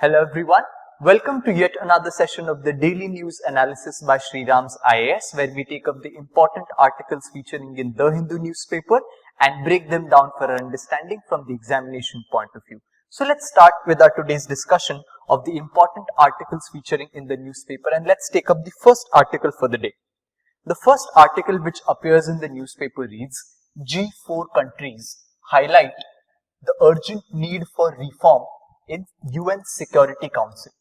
Hello everyone, welcome to yet another session of the Daily News Analysis by SRIRAM'S IAS, where we take up the important articles featuring in the Hindu newspaper and break them down for our understanding from the examination point of view. So let's start with our today's discussion of the important articles featuring in the newspaper, and let's take up the first article for the day. The first article which appears in the newspaper reads, G4 countries highlight the urgent need for reform in UN Security Council.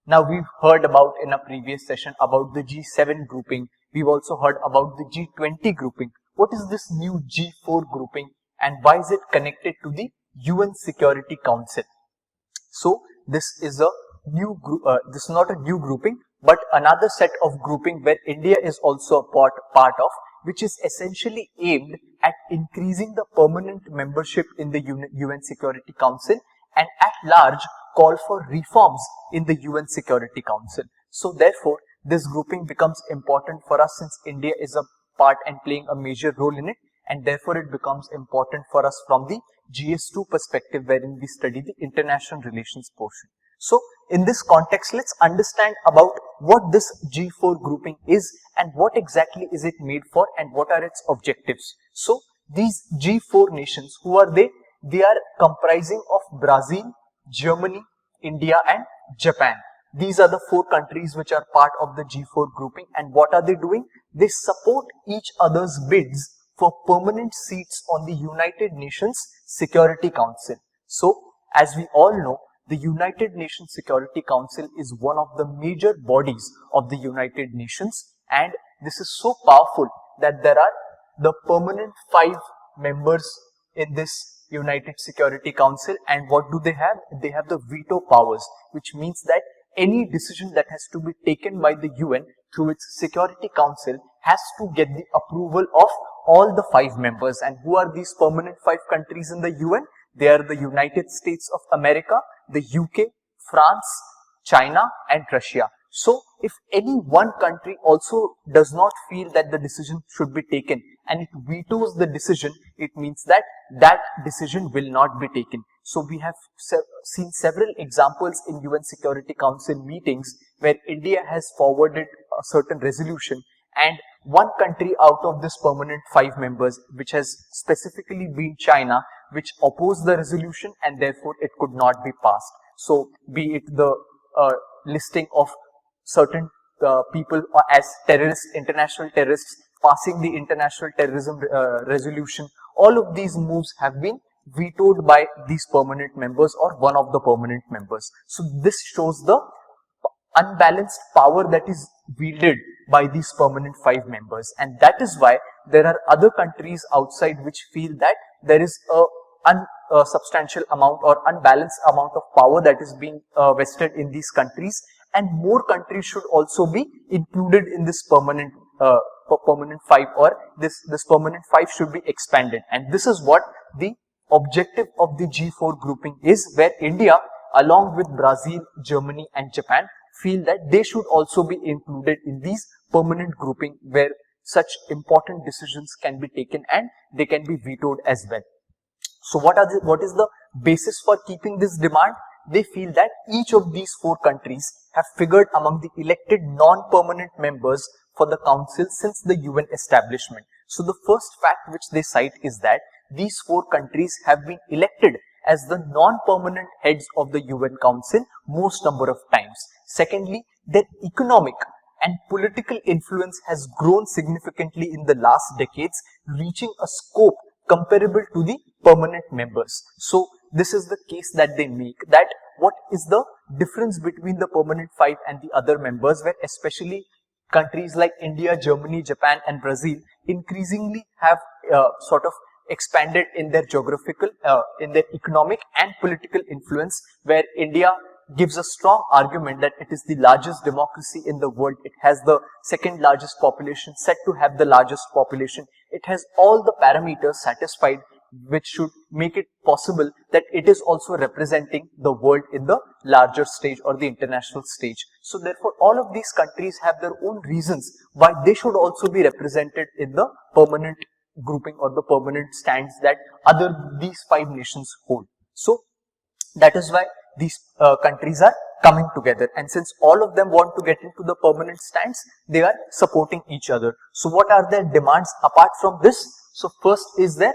Now we've heard about in a previous session about the G7 grouping. We've also heard about the G20 grouping. What is this new G4 grouping and why is it connected to the UN Security Council? So this is a new group. This is not a new grouping, but another set of grouping where India is also a part of, which is essentially aimed at increasing the permanent membership in the UN Security Council and at large call for reforms in the UN Security Council. So therefore, this grouping becomes important for us since India is a part and playing a major role in it, and therefore it becomes important for us from the GS2 perspective, wherein we study the international relations portion. So in this context, let's understand about what this G4 grouping is and what exactly is it made for and what are its objectives. So these G4 nations, who are they? They are comprising of Brazil, Germany, India and Japan. These are the four countries which are part of the G4 grouping, and what are they doing? They support each other's bids for permanent seats on the United Nations Security Council. So as we all know, the United Nations Security Council is one of the major bodies of the United Nations, and this is so powerful that there are the permanent 5 members in this United Security Council, and what do they have? They have the veto powers, which means that any decision that has to be taken by the UN through its Security Council has to get the approval of all the 5 members. And who are these permanent 5 countries in the UN? They are the United States of America, the UK, France, China and Russia. So if any one country also does not feel that the decision should be taken and it vetoes the decision, it means that that decision will not be taken. So we have seen several examples in UN Security Council meetings where India has forwarded a certain resolution, and one country out of this permanent 5 members, which has specifically been China, which opposed the resolution and therefore it could not be passed. So be it the listing of certain people as terrorists, international terrorists, passing the international terrorism resolution, all of these moves have been vetoed by these permanent members or one of the permanent members. So this shows the unbalanced power that is wielded by these permanent 5 members, and that is why there are other countries outside which feel that there is a substantial amount or unbalanced amount of power that is being vested in these countries, and more countries should also be included in this permanent 5, or this permanent 5 should be expanded. And this is what the objective of the G4 grouping is, where India along with Brazil, Germany and Japan feel that they should also be included in these permanent grouping, where such important decisions can be taken and they can be vetoed as well. So what is the basis for keeping this demand? They feel that each of these 4 countries have figured among the elected non-permanent members for the council since the UN establishment. So the first fact which they cite is that these 4 countries have been elected as the non-permanent heads of the UN Council most number of times. Secondly, their economic and political influence has grown significantly in the last decades, reaching a scope comparable to the permanent members. So this is the case that they make, that what is the difference between the permanent 5 and the other members, where especially countries like India, Germany, Japan and Brazil increasingly have sort of expanded in their geographical, in their economic and political influence, where India gives a strong argument that it is the largest democracy in the world. It has the second largest population, said to have the largest population. It has all the parameters satisfied which should make it possible that it is also representing the world in the larger stage or the international stage. So therefore all of these countries have their own reasons why they should also be represented in the permanent grouping or the permanent stands that these 5 nations hold. So that is why these countries are coming together, and since all of them want to get into the permanent stance, they are supporting each other. So what are their demands apart from this? So first is their,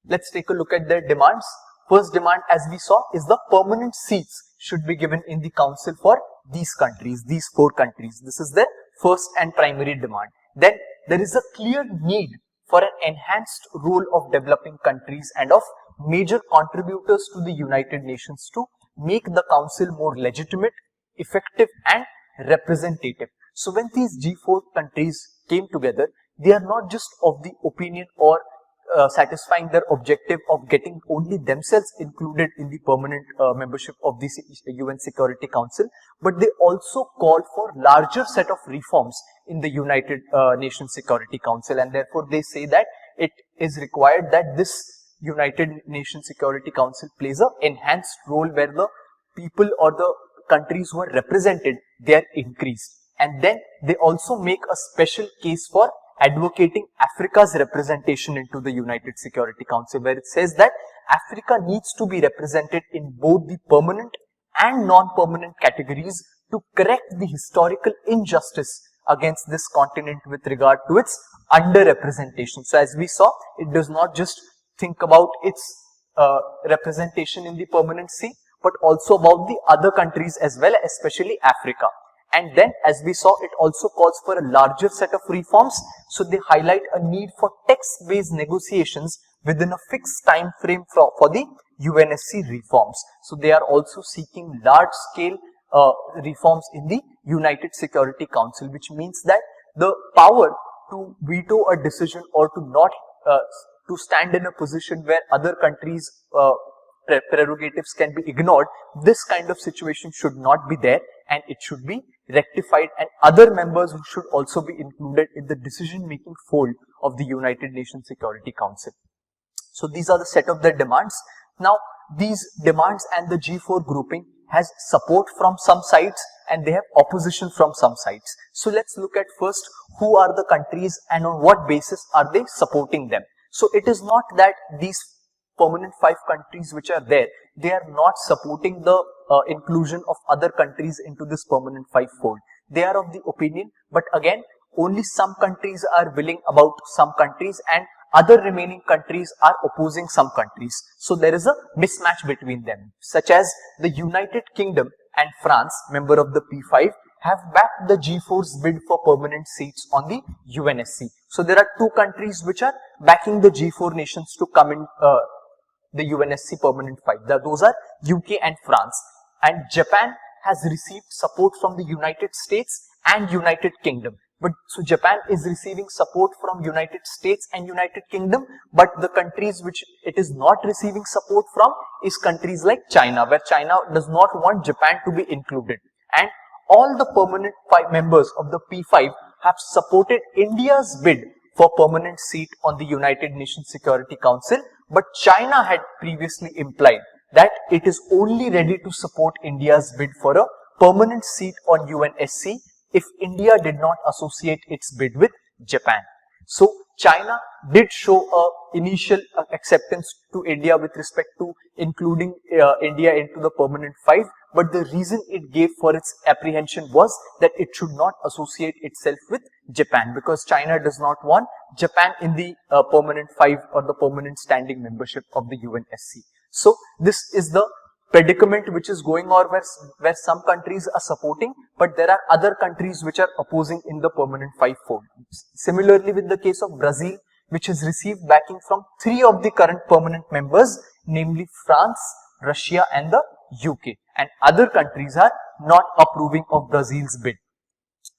let's take a look at their demands. First demand, as we saw, is the permanent seats should be given in the council for these countries, these 4 countries. This is their first and primary demand. Then there is a clear need for an enhanced role of developing countries and of major contributors to the United Nations to make the council more legitimate, effective and representative. So when these G4 countries came together, they are not just of the opinion or satisfying their objective of getting only themselves included in the permanent membership of the UN Security Council, but they also call for larger set of reforms in the United Nations Security Council, and therefore they say that it is required that this United Nations Security Council plays an enhanced role where the people or the countries who are represented, they are increased. And then they also make a special case for advocating Africa's representation into the United Security Council, where it says that Africa needs to be represented in both the permanent and non-permanent categories to correct the historical injustice against this continent with regard to its underrepresentation. So as we saw, it does not just think about its representation in the permanent seat, but also about the other countries as well, especially Africa. And then, as we saw, it also calls for a larger set of reforms. So they highlight a need for text-based negotiations within a fixed time frame for the UNSC reforms. So they are also seeking large-scale reforms in the United Security Council, which means that the power to veto a decision or to not to stand in a position where other countries' prerogatives can be ignored, this kind of situation should not be there, and it should be rectified, and other members should also be included in the decision-making fold of the United Nations Security Council. So these are the set of their demands. Now these demands and the G4 grouping has support from some sides and they have opposition from some sides. So let's look at first who are the countries and on what basis are they supporting them. So it is not that these permanent 5 countries which are there, they are not supporting the inclusion of other countries into this permanent 5 fold. They are of the opinion, but again, only some countries are willing about some countries and other remaining countries are opposing some countries. So there is a mismatch between them, such as the United Kingdom and France, member of the P5, have backed the G4's bid for permanent seats on the UNSC. So there are 2 countries which are backing the G4 nations to come in the UNSC permanent 5. Those are UK and France. And Japan has received support from the United States and United Kingdom. But so Japan is receiving support from United States and United Kingdom, but the countries which it is not receiving support from is countries like China, where China does not want Japan to be included. And all the permanent 5 members of the P5 have supported India's bid for permanent seat on the United Nations Security Council, but China had previously implied that it is only ready to support India's bid for a permanent seat on UNSC if India did not associate its bid with Japan. So China did show a initial acceptance to India with respect to including India into the permanent 5, but the reason it gave for its apprehension was that it should not associate itself with Japan, because China does not want Japan in the permanent 5 or the permanent standing membership of the UNSC. So this is the predicament which is going on, where some countries are supporting, but there are other countries which are opposing in the permanent 5 fold. Similarly with the case of Brazil, which has received backing from 3 of the current permanent members, namely France, Russia and the UK, and other countries are not approving of Brazil's bid.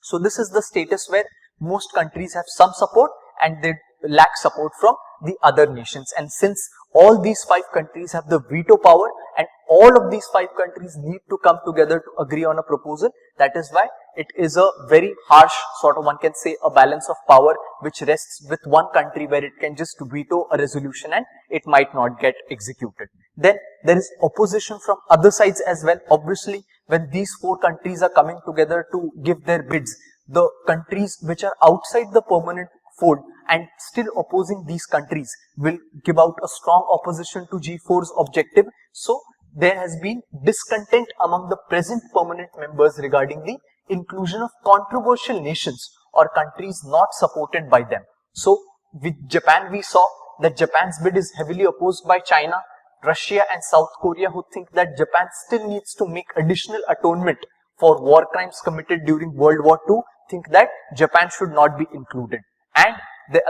So this is the status where most countries have some support and they lack support from the other nations. And since all these 5 countries have the veto power and all of these 5 countries need to come together to agree on a proposal, that is why it is a very harsh sort of, one can say, a balance of power which rests with one country, where it can just veto a resolution and it might not get executed. Then there is opposition from other sides as well. Obviously, when these 4 countries are coming together to give their bids, the countries which are outside the permanent fold and still opposing these countries will give out a strong opposition to G4's objective. So there has been discontent among the present permanent members regarding the inclusion of controversial nations or countries not supported by them. So with Japan, we saw that Japan's bid is heavily opposed by China, Russia and South Korea, who think that Japan still needs to make additional atonement for war crimes committed during World War II, think that Japan should not be included. And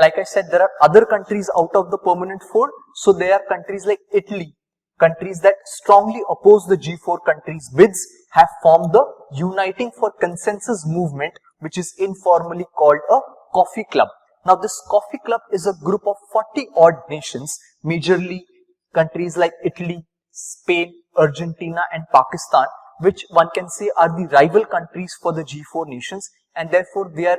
like I said, there are other countries out of the permanent fold. So there are countries like Italy, countries that strongly oppose the G4 countries' bids, have formed the Uniting for Consensus movement, which is informally called a coffee club. Now this coffee club is a group of 40 odd nations, majorly countries like Italy, Spain, Argentina and Pakistan, which one can say are the rival countries for the G4 nations, and therefore they are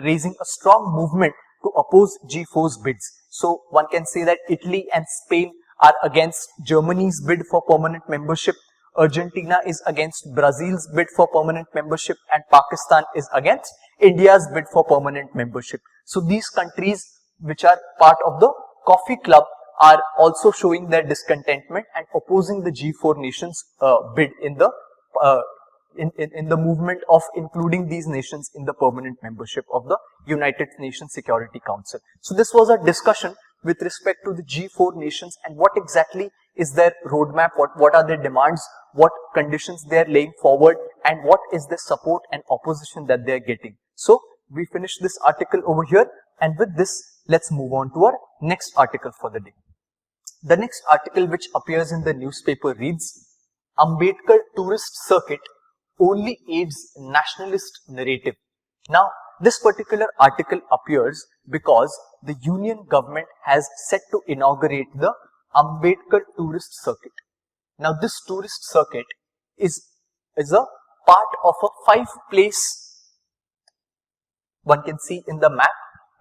raising a strong movement to oppose G4's bids. So one can say that Italy and Spain are against Germany's bid for permanent membership, Argentina is against Brazil's bid for permanent membership, and Pakistan is against India's bid for permanent membership. So these countries which are part of the coffee club are also showing their discontentment and opposing the G4 nations bid in the movement of including these nations in the permanent membership of the United Nations Security Council. So this was a discussion with respect to the G4 nations and what exactly is their roadmap, what are their demands, what conditions they are laying forward, and what is the support and opposition that they are getting. So we finish this article over here, and with this let's move on to our next article for the day. The next article which appears in the newspaper reads, Ambedkar Tourist Circuit only aids nationalist narrative. Now this particular article appears because the union government has set to inaugurate the Ambedkar Tourist Circuit. Now this tourist circuit is a part of a 5-place, one can see in the map,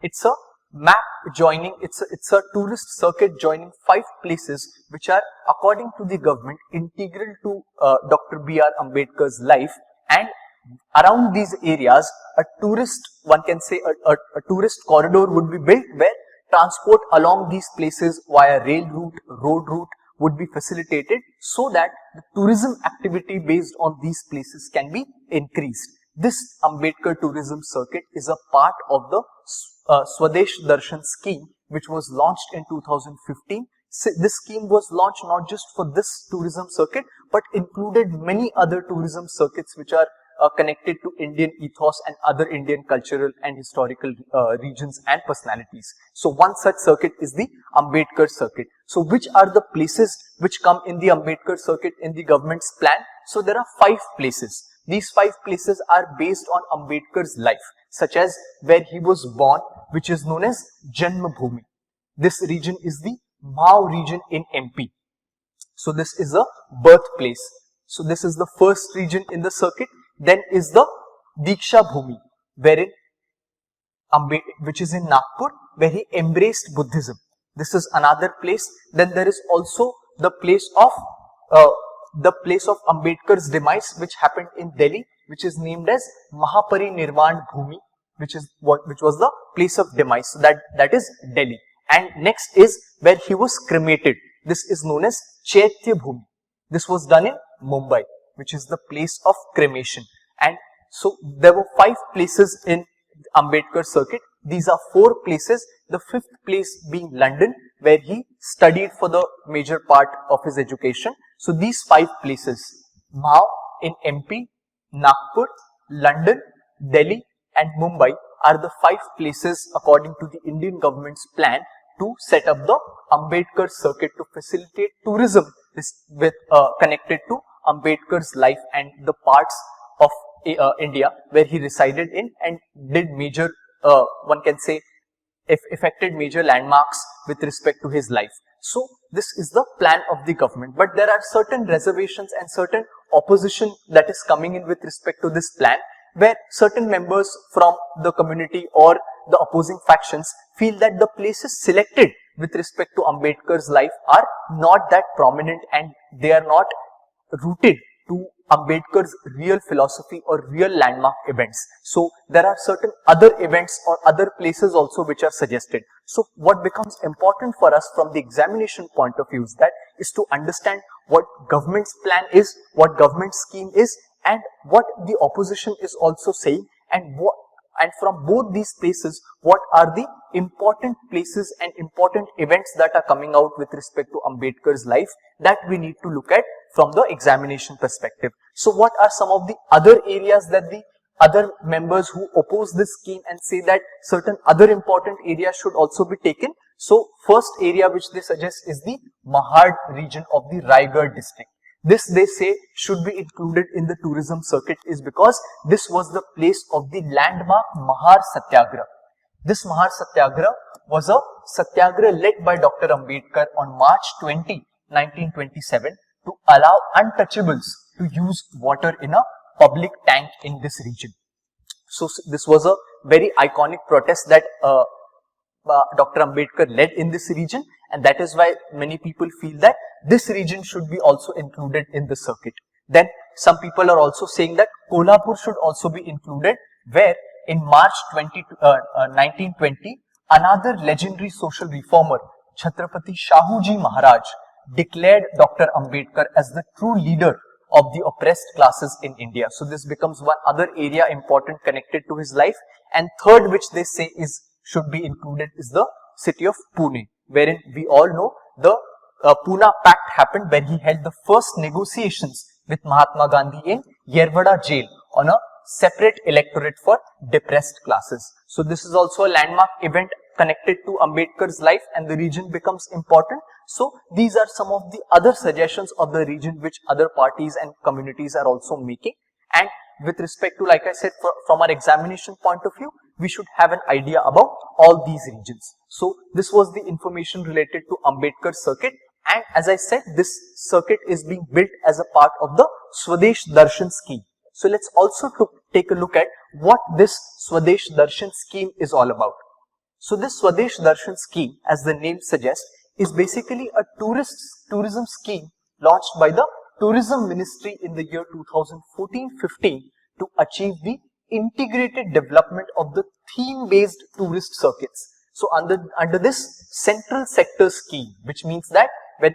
it's a map joining, it's a tourist circuit joining 5 places which are, according to the government, integral to Dr. B.R. Ambedkar's life, and around these areas a tourist, one can say a tourist corridor would be built where transport along these places via rail route, road route would be facilitated so that the tourism activity based on these places can be increased. This Ambedkar tourism circuit is a part of the Swadesh Darshan scheme which was launched in 2015. This scheme was launched not just for this tourism circuit but included many other tourism circuits which are connected to Indian ethos and other Indian cultural and historical regions and personalities. So one such circuit is the Ambedkar circuit. So which are the places which come in the Ambedkar circuit in the government's plan? So there are 5 places. These 5 places are based on Ambedkar's life, such as where he was born, which is known as Janmabhoomi. This region is the Mao region in MP. So this is a birthplace. So this is the first region in the circuit. Then is the Diksha Bhumi, wherein which is in Nagpur, where he embraced Buddhism. This is another place. Then there is also the place of Ambedkar's demise, which happened in Delhi, which is named as Mahaparinirvan Bhumi, which was the place of demise. So that is Delhi. And next is where he was cremated. This is known as Chaitya Bhumi. This was done in Mumbai, which is the place of cremation. And so there were 5 places in Ambedkar circuit. These are 4 places, the 5th place being London, where he studied for the major part of his education. So these 5 places, Mao in MP, Nagpur, London, Delhi and Mumbai, are the 5 places according to the Indian government's plan to set up the Ambedkar circuit to facilitate tourism connected to Ambedkar's life and the parts of India where he resided in and did major, one can say, affected major landmarks with respect to his life. So this is the plan of the government, but there are certain reservations and certain opposition that is coming in with respect to this plan, where certain members from the community or the opposing factions feel that the places selected with respect to Ambedkar's life are not that prominent and they are not rooted to Ambedkar's real philosophy or real landmark events. So there are certain other events or other places also which are suggested. So what becomes important for us from the examination point of view is that is to understand what government's plan is, what government scheme is, and what the opposition is also saying, and from both these places, what are the important places and important events that are coming out with respect to Ambedkar's life that we need to look at from the examination perspective. So what are some of the other areas that the other members who oppose this scheme and say that certain other important areas should also be taken? So first area which they suggest is the Mahad region of the Raigad district. This, they say, should be included in the tourism circuit is because this was the place of the landmark Mahar Satyagraha. This Mahar Satyagraha was a satyagraha led by Dr. Ambedkar on March 20, 1927 to allow untouchables to use water in a public tank in this region. So this was a very iconic protest that Dr. Ambedkar led in this region, and that is why many people feel that this region should be also included in the circuit. Then some people are also saying that Kolhapur should also be included, where in March 1920, another legendary social reformer, Chhatrapati Shahuji Maharaj, declared Dr. Ambedkar as the true leader of the oppressed classes in India. So this becomes one other area important connected to his life. And third, which they say should be included, is the city of Pune, wherein we all know the Pune Pact happened, where he held the first negotiations with Mahatma Gandhi in Yerwada jail on a separate electorate for depressed classes. So this is also a landmark event connected to Ambedkar's life, and the region becomes important. So these are some of the other suggestions of the region which other parties and communities are also making. And with respect to, like I said, from our examination point of view, we should have an idea about all these regions. So this was the information related to Ambedkar circuit. And as I said, this circuit is being built as a part of the Swadesh Darshan scheme. So let's also take a look at what this Swadesh Darshan scheme is all about. So this Swadesh Darshan scheme, as the name suggests, is basically a tourism scheme launched by the Tourism Ministry in the year 2014-15 to achieve the integrated development of the theme-based tourist circuits. So under this central sector scheme, which means that when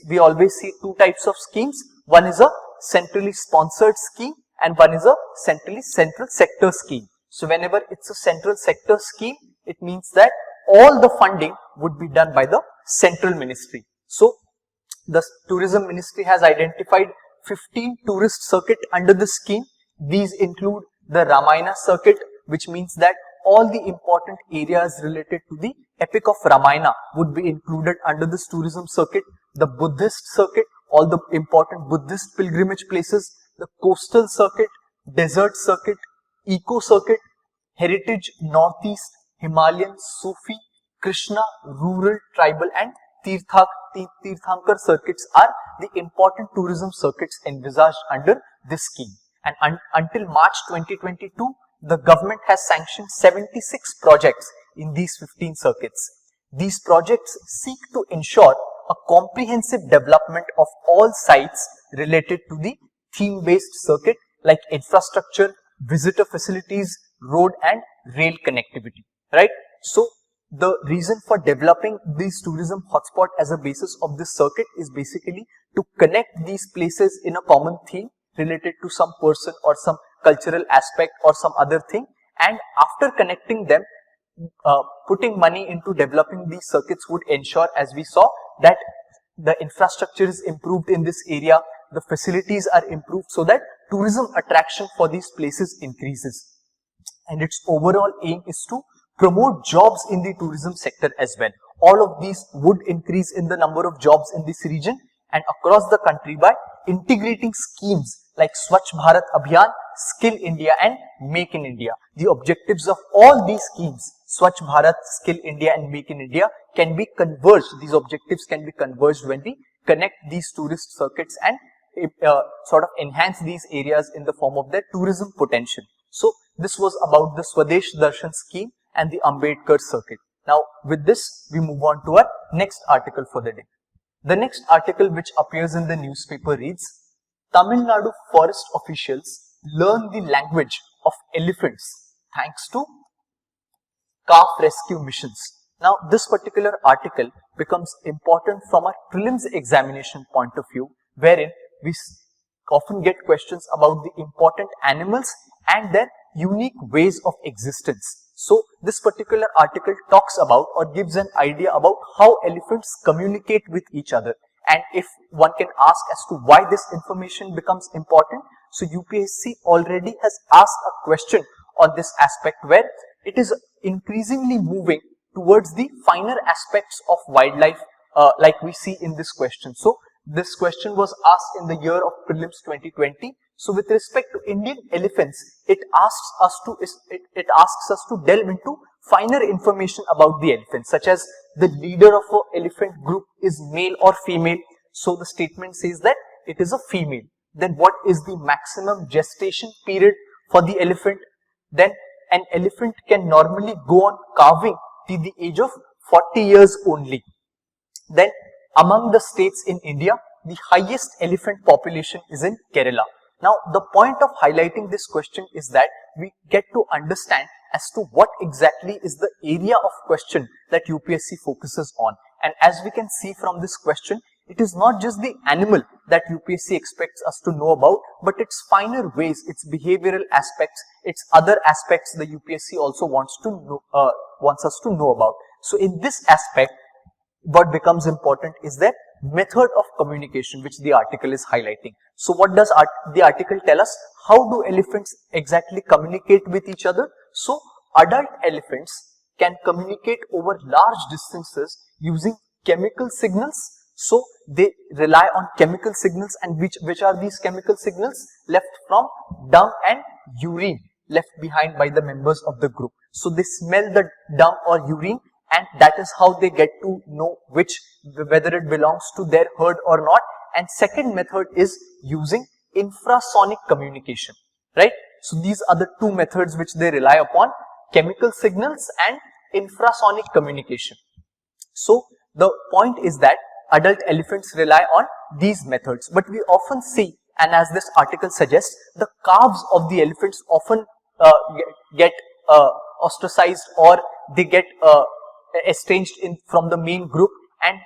we always see two types of schemes, one is a centrally sponsored scheme and one is a central sector scheme. So whenever it's a central sector scheme, it means that all the funding would be done by the central ministry. So the tourism ministry has identified 15 tourist circuit under this scheme. These include the Ramayana circuit, which means that all the important areas related to the epic of Ramayana would be included under this tourism circuit. The Buddhist circuit, all the important Buddhist pilgrimage places, the coastal circuit, desert circuit, eco circuit, heritage, northeast, Himalayan, Sufi, Krishna, rural, tribal and Tirthankar circuits are the important tourism circuits envisaged under this scheme. And until March 2022, the government has sanctioned 76 projects in these 15 circuits. These projects seek to ensure a comprehensive development of all sites related to the theme-based circuit, like infrastructure, visitor facilities, road and rail connectivity, right? So the reason for developing these tourism hotspot as a basis of this circuit is basically to connect these places in a common theme related to some person or some cultural aspect or some other thing, and after connecting them, putting money into developing these circuits would ensure, as we saw, that the infrastructure is improved in this area, the facilities are improved, so that tourism attraction for these places increases. And its overall aim is to promote jobs in the tourism sector as well. All of these would increase in the number of jobs in this region and across the country by integrating schemes like Swachh Bharat Abhiyan, Skill India and Make in India. The objectives of all these schemes, Swachh Bharat, Skill India and Make in India, can be converged. These objectives can be converged when we connect these tourist circuits and sort of enhance these areas in the form of their tourism potential. So this was about the Swadesh Darshan scheme and the Ambedkar circuit. Now with this we move on to our next article for the day. The next article which appears in the newspaper reads, Tamil Nadu forest officials learn the language of elephants thanks to calf rescue missions. Now this particular article becomes important from a prelims examination point of view, wherein we often get questions about the important animals and their unique ways of existence. So this particular article talks about or gives an idea about how elephants communicate with each other, and if one can ask as to why this information becomes important, so UPSC already has asked a question on this aspect, where it is increasingly moving towards the finer aspects of wildlife, like we see in this question. So this question was asked in the year of prelims 2020. So with respect to Indian elephants, it asks us to delve into finer information about the elephant, such as the leader of an elephant group is male or female. So the statement says that it is a female. Then what is the maximum gestation period for the elephant? Then an elephant can normally go on calving till the age of 40 years only. Then among the states in India, the highest elephant population is in Kerala. Now the point of highlighting this question is that we get to understand as to what exactly is the area of question that UPSC focuses on. And as we can see from this question, it is not just the animal that UPSC expects us to know about, but its finer ways, its behavioral aspects, its other aspects the UPSC also wants us to know about. So in this aspect, what becomes important is the method of communication, which the article is highlighting. So what does the article tell us? How do elephants exactly communicate with each other? So adult elephants can communicate over large distances using chemical signals. So they rely on chemical signals, and which are these chemical signals? Left from dung and urine left behind by the members of the group. So they smell the dung or urine, and that is how they get to know whether it belongs to their herd or not. And second method is using infrasonic communication, right? So these are the two methods which they rely upon: chemical signals and infrasonic communication. So the point is that adult elephants rely on these methods, but we often see, and as this article suggests, the calves of the elephants often get ostracized, or they get estranged from the main group, and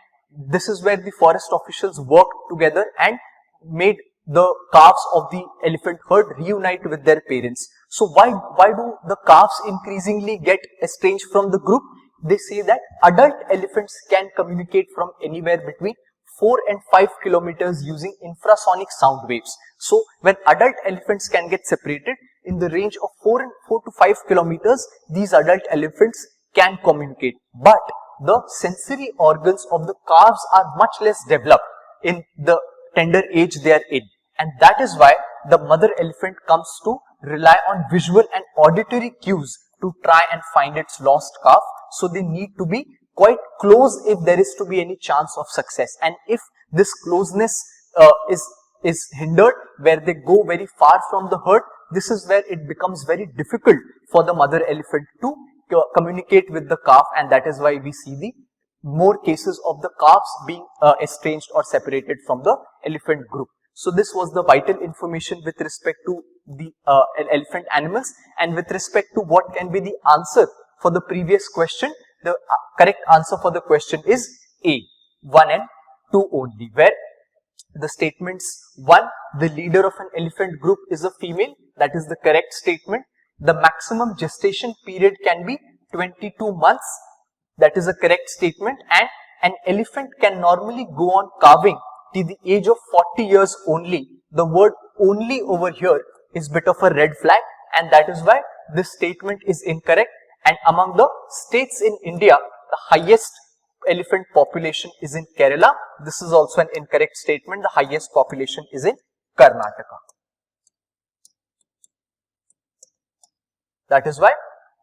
this is where the forest officials worked together and made the calves of the elephant herd reunite with their parents. So why do the calves increasingly get estranged from the group? They say that adult elephants can communicate from anywhere between 4 and 5 kilometers using infrasonic sound waves. So when adult elephants can get separated in the range of 4 to 5 kilometers, these adult elephants can communicate. But the sensory organs of the calves are much less developed in the tender age they are in, and that is why the mother elephant comes to rely on visual and auditory cues to try and find its lost calf. So they need to be quite close if there is to be any chance of success, and if this closeness is hindered, where they go very far from the herd, this is where it becomes very difficult for the mother elephant to communicate with the calf, and that is why we see the more cases of the calves being estranged or separated from the elephant group. So this was the vital information with respect to the elephant animals, and with respect to what can be the answer for the previous question. The correct answer for the question is A, 1 and 2 only, where the statements 1, the leader of an elephant group is a female, that is the correct statement. The maximum gestation period can be 22 months, that is a correct statement, and an elephant can normally go on calving till the age of 40 years only. The word only over here is bit of a red flag, and that is why this statement is incorrect. And among the states in India, the highest elephant population is in Kerala. This is also an incorrect statement. The highest population is in Karnataka. That is why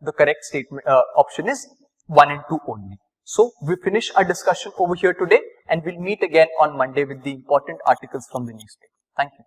the correct statement option is 1 and 2 only. So we finish our discussion over here today, and we'll meet again on Monday with the important articles from the newspaper. Thank you.